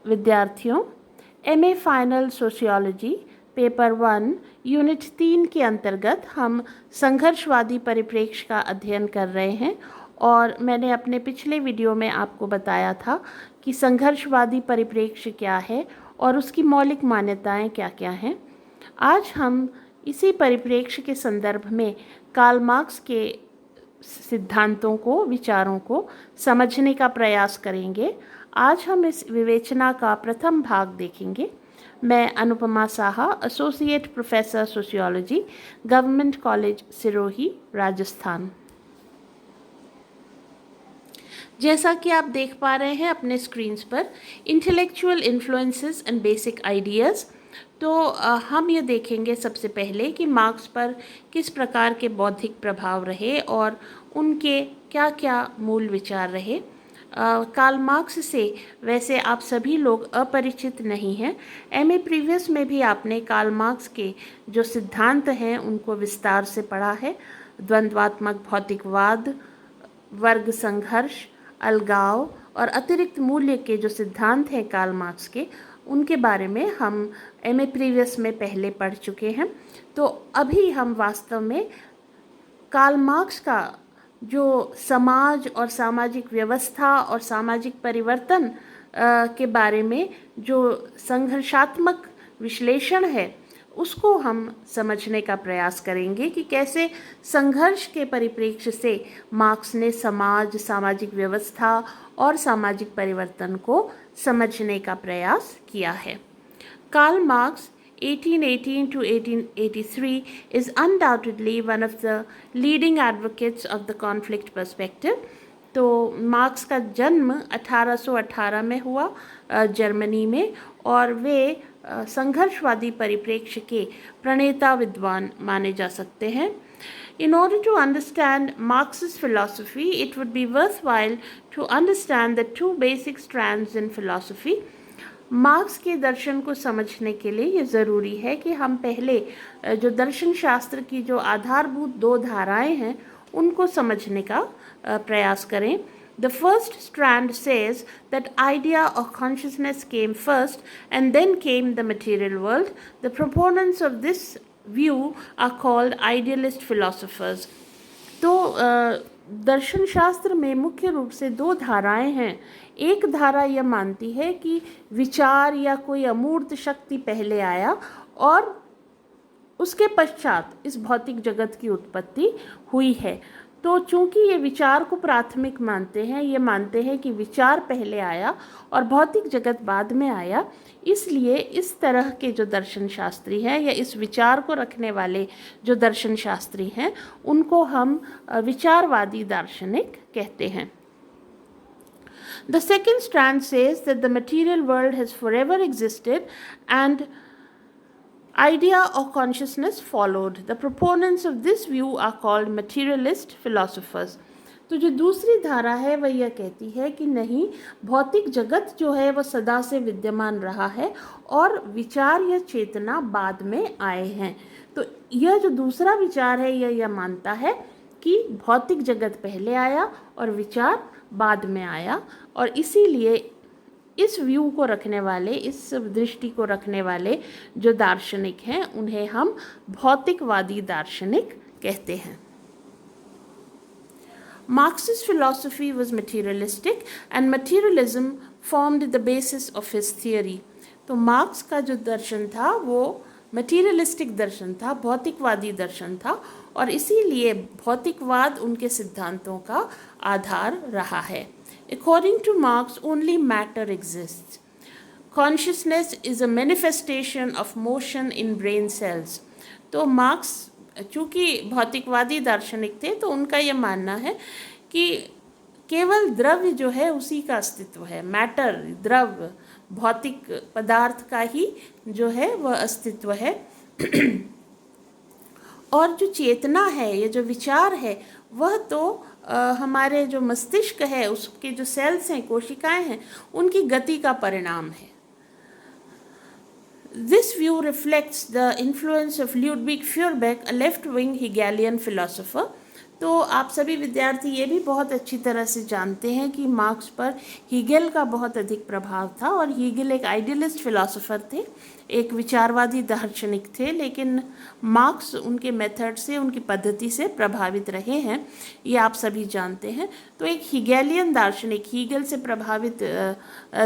विद्यार्थियों, MA final sociology paper 1 unit 3 के अंतर्गत हम संघर्षवादी परिप्रेक्ष्य का अध्ययन कर रहे हैं और मैंने अपने पिछले वीडियो में आपको बताया था कि संघर्षवादी परिप्रेक्ष्य क्या है और उसकी मौलिक मान्यताएं क्या-क्या हैं। आज हम इसी परिप्रेक्ष्य के संदर्भ में कार्ल मार्क्स के सिद्धांतों को, विचारों को समझने का प्रयास करेंगे। आज हम इस विवेचना का प्रथम भाग देखेंगे। मैं Anupama Saha, associate professor sociology, government college Sirohi, Rajasthan. जैसा कि आप देख पा रहे हैं अपने स्क्रीन्स पर, intellectual influences and basic ideas. तो हम ये देखेंगे सबसे पहले कि मार्क्स पर किस प्रकार के बौद्धिक प्रभाव रहे और उनके क्या क्या मूल विचार रहे। कार्ल मार्क्स से वैसे आप सभी लोग अपरिचित नहीं हैं। एमए प्रीवियस में भी आपने कार्ल मार्क्स के जो सिद्धांत हैं उनको विस्तार से पढ़ा है। द्वंद्वात्मक भौतिकवाद, वर्ग संघर्ष, अलगाव और अतिरिक्त मूल्य के जो सिद्धांत हैं कार्ल मार्क्स के, उनके बारे में हम एमए प्रीवियस में पहले पढ़ चुके हैं। तो अभी हम वास्तव में कार्ल मार्क्स का जो समाज और सामाजिक व्यवस्था और सामाजिक परिवर्तन के बारे में जो संघर्षात्मक विश्लेषण है उसको हम समझने का प्रयास करेंगे कि कैसे संघर्ष के परिप्रेक्ष्य से मार्क्स ने समाज, सामाजिक व्यवस्था और सामाजिक परिवर्तन को समझने का प्रयास किया है। Karl Marx 1818 to 1883 is undoubtedly one of the leading advocates of the conflict perspective. तो मार्क्स का जन्म 1818 में हुआ जर्मनी में और वे संघर्षवादी परिप्रेक्ष्य के प्रणेता विद्वान माने जा सकते हैं। In order to understand Marx's philosophy, it would be worthwhile to understand the two basic strands in philosophy. Marks के दर्शन को समझने के लिए ये ज़रूरी है कि हम पहले जो दर्शन शास्त्र की जो आधारभूत दो धाराएं हैं उनको समझने का प्रयास करें। The first strand says that idea or consciousness came first and then came the material world. The proponents of this view are called idealist philosophers. तो दर्शन शास्त्र में मुख्य रूप से दो धाराएं हैं। एक धारा यह मानती है कि विचार या कोई अमूर्त शक्ति पहले आया और उसके पश्चात इस भौतिक जगत की उत्पत्ति हुई है। तो चूंकि ये विचार को प्राथमिक मानते हैं, ये मानते हैं कि विचार पहले आया और भौतिक जगत बाद में आया, इसलिए इस तरह के जो दर्शन शास्त्री हैं या इस विचार को रखने वाले जो दर्शन शास्त्री हैं उनको हम विचारवादी दार्शनिक कहते हैं। The second strand says that the material world has forever existed and idea or consciousness followed. The proponents of this view are called materialist philosophers. तो जो दूसरी धारा है वह यह कहती है कि नहीं, भौतिक जगत जो है वह सदा से विद्यमान रहा है और विचार या चेतना बाद में आए हैं। तो यह जो दूसरा विचार है यह मानता है कि भौतिक जगत पहले आया और विचार बाद में आया और इसीलिए इस व्यू को रखने वाले, इस दृष्टि को रखने वाले जो दार्शनिक हैं उन्हें हम भौतिकवादी दार्शनिक कहते हैं। Marx's philosophy was materialistic and materialism formed the basis of his theory. तो मार्क्स का जो दर्शन था वो मटीरियलिस्टिक दर्शन था, भौतिकवादी दर्शन था और इसीलिए भौतिकवाद उनके सिद्धांतों का आधार रहा है। According to Marx, only matter exists. Consciousness is a manifestation of motion in brain cells. तो मार्क्स चूँकि भौतिकवादी दार्शनिक थे तो उनका ये मानना है कि केवल द्रव्य जो है उसी का अस्तित्व है। मैटर, द्रव्य, भौतिक पदार्थ का ही जो है वह अस्तित्व है और जो चेतना है, ये जो विचार है, वह तो हमारे जो मस्तिष्क है उसके जो सेल्स हैं, कोशिकाएं हैं, उनकी गति का परिणाम है। This view reflects the influence of Ludwig Feuerbach, a left-wing Hegelian philosopher. तो आप सभी विद्यार्थी ये भी बहुत अच्छी तरह से जानते हैं कि मार्क्स पर हीगेल का बहुत अधिक प्रभाव था, और हीगेल एक आइडियलिस्ट फिलोसोफर थे, एक विचारवादी दार्शनिक थे, लेकिन मार्क्स उनके मेथड से, उनकी पद्धति से प्रभावित रहे हैं, ये आप सभी जानते हैं। तो एक हीगेलियन दार्शनिक, हीगेल से प्रभावित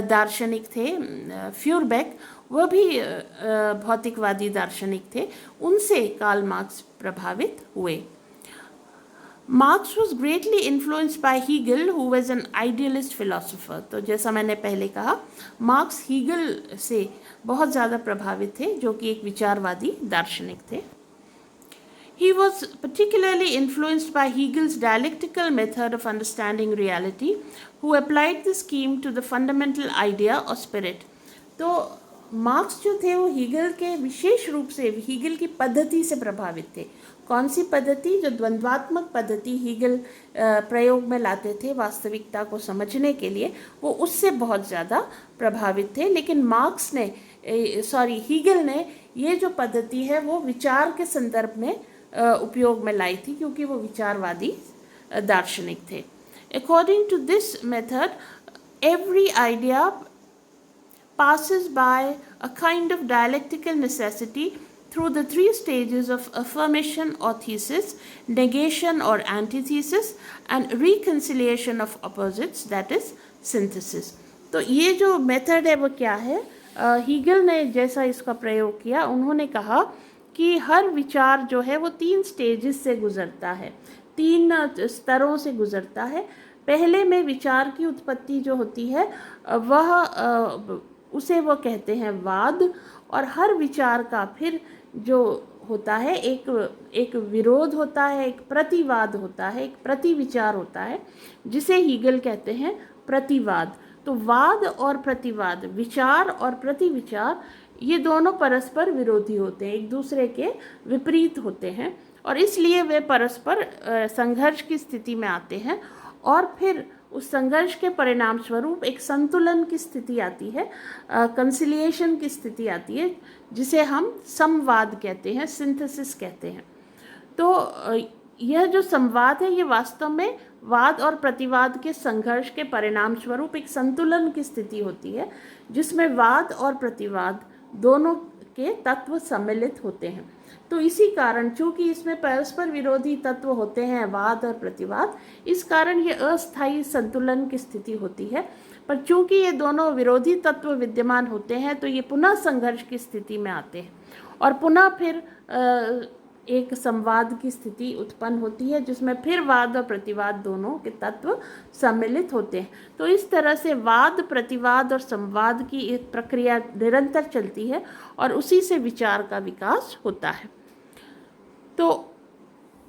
दार्शनिक थे फ्यूरबेक, वह भी भौतिकवादी दार्शनिक थे, उनसे कार्ल मार्क्स प्रभावित हुए। Marx was greatly influenced by Hegel, who was an idealist philosopher. तो जैसा मैंने पहले कहा, मार्क्स हीगल से बहुत ज़्यादा प्रभावित थे, जो कि एक विचारवादी दार्शनिक थे। He was particularly influenced by Hegel's dialectical method of understanding reality, who applied the scheme to the fundamental idea or spirit. तो मार्क्स जो थे वो हीगल के विशेष रूप से हीगल की पद्धति से प्रभावित थे। कौन सी पद्धति? जो द्वंद्वात्मक पद्धति हीगल प्रयोग में लाते थे वास्तविकता को समझने के लिए, वो उससे बहुत ज़्यादा प्रभावित थे। लेकिन मार्क्स ने हीगल ने ये जो पद्धति है वो विचार के संदर्भ में उपयोग में लाई थी, क्योंकि वो विचारवादी दार्शनिक थे। According to this method, every idea passes by a kind of dialectical necessity through the three stages of affirmation or thesis, negation or antithesis, and reconciliation of opposites, that is synthesis. तो ये जो method है वो क्या है? Hegel ने जैसा इसका प्रयोग किया, उन्होंने कहा कि हर विचार जो है वो 3 स्टेजेस से गुजरता है, 3 स्तरों से गुजरता है। पहले में विचार की उत्पत्ति जो होती है वह उसे वो कहते हैं वाद, और हर विचार का फिर जो होता है एक विरोध होता है, एक प्रतिवाद होता है, एक प्रतिविचार होता है, जिसे हीगल कहते हैं प्रतिवाद। तो वाद और प्रतिवाद, विचार और प्रतिविचार, ये दोनों परस्पर विरोधी होते हैं, एक दूसरे के विपरीत होते हैं, और इसलिए वे परस्पर संघर्ष की स्थिति में आते हैं, और फिर उस संघर्ष के परिणाम स्वरूप एक संतुलन की स्थिति आती है, कंसिलिएशन की स्थिति आती है, जिसे हम संवाद कहते हैं, सिंथेसिस कहते हैं। तो यह जो संवाद है ये वास्तव में वाद और प्रतिवाद के संघर्ष के परिणाम स्वरूप एक संतुलन की स्थिति होती है, जिसमें वाद और प्रतिवाद दोनों के तत्व सम्मिलित होते हैं। तो इसी कारण, चूंकि इसमें परस्पर विरोधी तत्व होते हैं वाद और प्रतिवाद, इस कारण ये अस्थायी संतुलन की स्थिति होती है। पर चूंकि ये दोनों विरोधी तत्व विद्यमान होते हैं, तो ये पुनः संघर्ष की स्थिति में आते हैं, और पुनः फिर एक संवाद की स्थिति उत्पन्न होती है, जिसमें फिर वाद और प्रतिवाद दोनों के तत्व सम्मिलित होते हैं। तो इस तरह से वाद, प्रतिवाद और संवाद की एक प्रक्रिया निरंतर चलती है, और उसी से विचार का विकास होता है। तो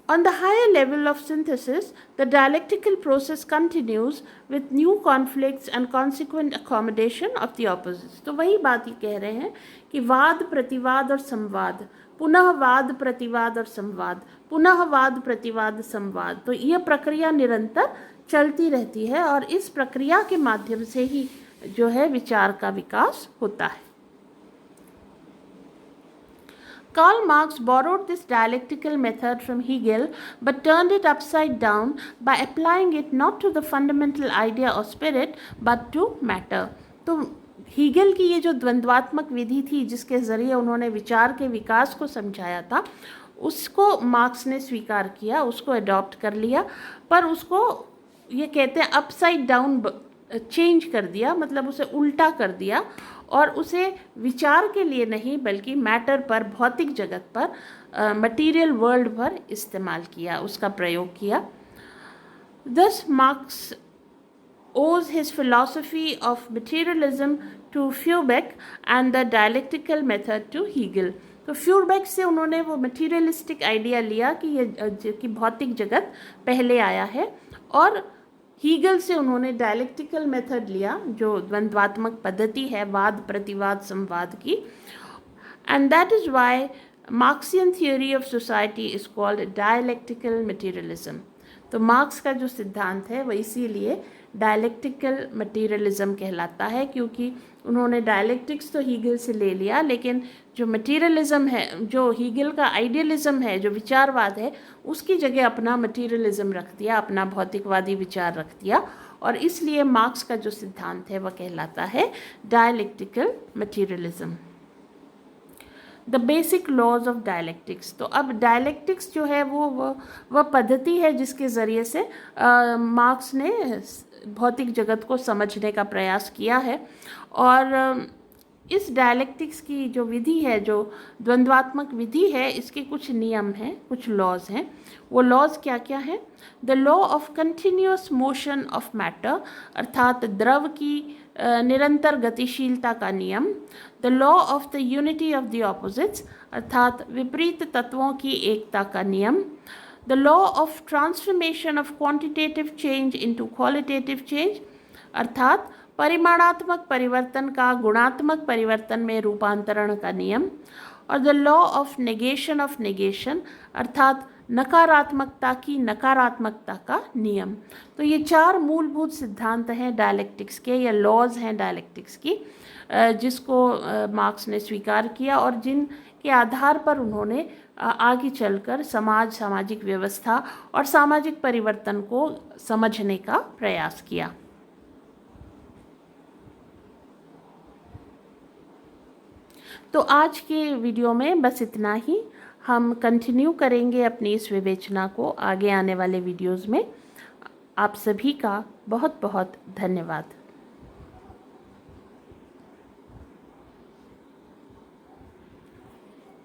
on the higher level of synthesis, the dialectical process continues with new conflicts and consequent accommodation of the opposites. तो वही बात ही कह रहे हैं कि वाद, प्रतिवाद और संवाद, पुनः वाद, प्रतिवाद और संवाद, पुनः वाद, प्रतिवाद, संवाद, तो यह प्रक्रिया निरंतर चलती रहती है, और इस प्रक्रिया के माध्यम से ही जो है विचार का विकास होता है। Karl Marx borrowed this dialectical method from Hegel, but turned it upside down by applying it not to the fundamental idea or spirit, but to matter. तो हीगल की ये जो द्वंद्वात्मक विधि थी, जिसके ज़रिए उन्होंने विचार के विकास को समझाया था, उसको मार्क्स ने स्वीकार किया, उसको अडॉप्ट कर लिया, पर उसको ये कहते हैं अपसाइड डाउन चेंज कर दिया, मतलब उसे उल्टा कर दिया, और उसे विचार के लिए नहीं बल्कि मैटर पर, भौतिक जगत पर, मटीरियल वर्ल्ड पर इस्तेमाल किया, उसका प्रयोग किया। Thus Marx owes his philosophy of materialism to Feuerbach and the dialectical method to Hegel. तो फ्यूरबैक से उन्होंने वो मटीरियलिस्टिक आइडिया लिया कि भौतिक जगत पहले आया है, और हीगल से उन्होंने डायलेक्टिकल मेथड लिया, जो द्वंद्वात्मक पद्धति है वाद, प्रतिवाद, संवाद की, and that is why Marxian theory of society is called dialectical materialism. तो मार्क्स का जो सिद्धांत है वह इसीलिए डायलेक्टिकल मटीरियलिज्म कहलाता है, क्योंकि उन्होंने डायलेक्टिक्स तो हीगल से ले लिया, लेकिन जो मटीरियलिज्म है, जो हीगल का आइडियलिज्म है, जो विचारवाद है, उसकी जगह अपना मटीरियलिज्म रख दिया, अपना भौतिकवादी विचार रख दिया, और इसलिए मार्क्स का जो सिद्धांत है वह कहलाता है dialectical materialism. The basic laws of dialectics. तो अब डायलेक्टिक्स जो है वह पद्धति है जिसके ज़रिए से मार्क्स ने भौतिक जगत को समझने का प्रयास किया है। और इस डायलेक्टिक्स की जो विधि है, जो द्वंद्वात्मक विधि है, इसके कुछ नियम हैं, कुछ लॉज हैं। वो लॉज क्या क्या हैं? The law of continuous motion of matter, अर्थात द्रव की निरंतर गतिशीलता का नियम। The law of the unity of the opposites, अर्थात विपरीत तत्वों की एकता का नियम। The law of transformation of quantitative change into qualitative change, अर्थात परिमाणात्मक परिवर्तन का गुणात्मक परिवर्तन में रूपांतरण का नियम। और the law of negation of negation, अर्थात नकारात्मकता की नकारात्मकता का नियम। तो ये चार मूलभूत सिद्धांत हैं डायलेक्टिक्स के, या लॉज हैं डायलेक्टिक्स की, जिसको मार्क्स ने स्वीकार किया और जिनके आधार पर उन्होंने आगे चलकर समाज, सामाजिक व्यवस्था और सामाजिक परिवर्तन को समझने का प्रयास किया। तो आज के वीडियो में बस इतना ही। हम कंटिन्यू करेंगे अपनी इस विवेचना को आगे आने वाले वीडियोज़ में। आप सभी का बहुत बहुत धन्यवाद।